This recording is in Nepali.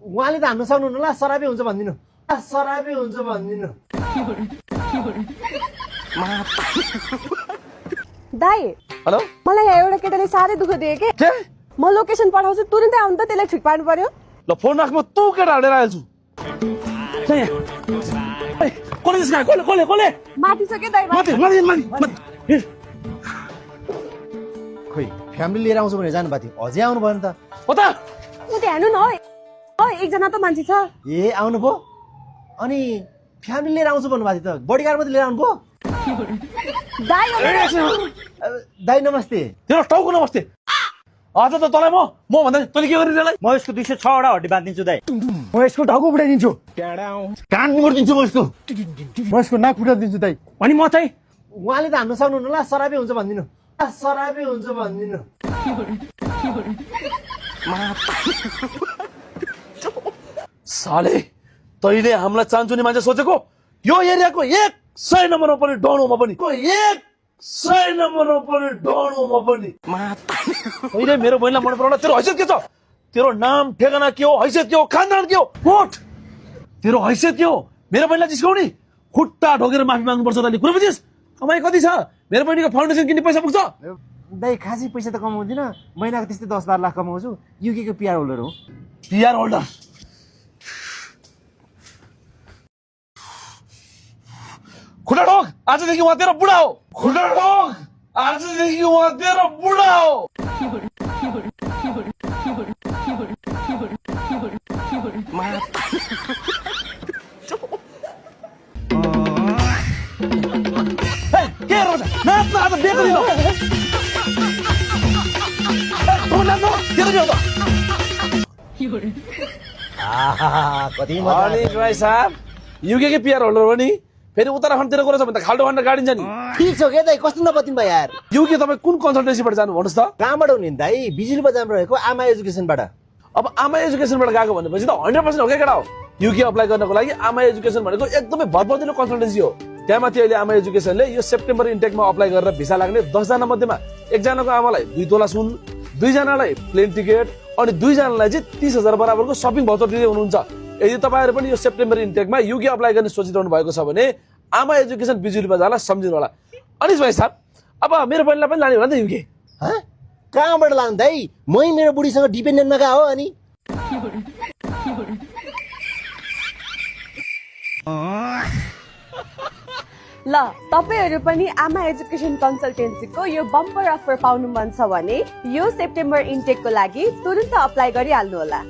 उहाँले त हान्न सक्नुहुन्न ल सराबी हुन्छ भन्दिनु सराबी हुन्छ भन्दिनु दाइ हेलो मलाई यहाँ एउटा केटाले साह्रै दुःख दिए के के म लोकेसन पठाउँछु तुरुन्तै आउनु त त्यसलाई ठिक पार्नु पर्यो ल फोन राख्नु तँ केटा हालेर आइहाल्छु कसले त्यसमा कसले कसले माथि छ के दाइ माथि माथि माथि खोइ फ्यामिली लिएर आउँछु भनेर जानु भएको थियो अझै आउनु भयो नि त हो त उ ध्यान न एकजना त मान्छे छ ए आउनु भयो अनि फ्यामिली लिएर आउँछु भन्नुभएको थियो त बडीगार्ड मात्रै लिएर आउनु भयो दाइ दाइ नमस्ते तेरो टाउको नमस्ते आज त तँलाई म भन्दा तैँले के गर्ने त्यसलाई म यसको 206 वटा हड्डी बाँधिदिन्छु दाइ म यसको टाउको फुटाइदिन्छु कान मोडिदिन्छु म यसको नाक फुटाइदिन्छु दाइ अनि म चाहिँ उहाँले त हान्न सक्नुहुन्न ल सराबी हुन्छ भन्दिनु सराबी हुन्छ भन्दिनु साले तैँले हामीलाई चान्चुने मान्छे सोचेको यो एरियाको 100 नम्बरमा पनि डन हो म पनि 100 नम्बरमा पनि डन हो म पनि तैँले मेरो बहिनीलाई मन पराउन तेरो हैसियत के छ तेरो नाम ठेगाना के हो हैसियत के हो खानदान के हो उठ तेरो हैसियत के हो मेरो बहिनीलाई जिस्काउने खुट्टा ढोकेर माफी माग्नुपर्छ तैँले कुरो बुझिस् कमाइ कति छ मेरो बहिनीको फाउन्डेसन किन्ने पैसा पुग्छ दाइ खासै पैसा त कमाउँदिनँ महिनाको त्यस्तै 10-12 लाख कमाउँछु युकेको पिआर होल्डर हो पिआर होल्डर खुट्टा ढोक आजदेखि उहाँ तेरो बुढा हो खुट्टा ढोक आजदेखि उहाँ तेरो बुढा हो के रोजा नाच्न आज बेको दिनु कति अनिल भाइ साहब युके के पिआर होल्डर हो नि फेरि उत्तराखण्डतिर गएर छ भने त खाल्डो खण्ड गाडिन्छ नि ठिक छ के दाइ कस्तो नपतिनु भयो यार युके तपाईँ कुन कन्सल्टेन्सीबाट जानु भन्नुहोस् त कहाँबाट हुने दाइ बिजुली बजारमा रहेको आमा एजुकेसनबाट अब आमा एजुकेसनबाट गएको भनेपछि त 100% हो क्या केटा हो युके अप्लाई गर्नको लागि आमा एजुकेसन भनेको एकदमै भरपर्दिलो कन्सल्टेन्सी हो त्यहाँमाथि अहिले आमा एजुकेसनले यो सेप्टेम्बर इन्टेकमा अप्लाई गरेर भिसा लाग्ने 10 जना मध्येमा एकजनाको आमालाई 2 तोला सुन 2 जनालाई प्लेन टिकट अनि 2 जनालाई चाहिँ 30,000 बराबरको सपिङ भाउचर दिँदै हुनुहुन्छ यदि तपाईँहरू पनि यो सेप्टेम्बर इन्टेकमा युके अप्लाई गर्ने सोचिरहनु भएको छ भने आमा एजुकेसन बिजुली बजारलाई सम्झिनु होला अनिस भाइ साहब अब मेरो बहिनीलाई पनि लाने होला नि त युके कहाँबाट लानु दाइ मै मेरो बुढीसँग डिपेन्डेन्टमा गएको हो अनि ल तपाईहरु पनि आमा एजुकेसन कन्सल्टेन्सीको यो बम्पर अफर पाउनु मन छ भने यो सेप्टेम्बर इन्टेकको लागि तुरुन्त अप्लाई गरिहाल्नु होला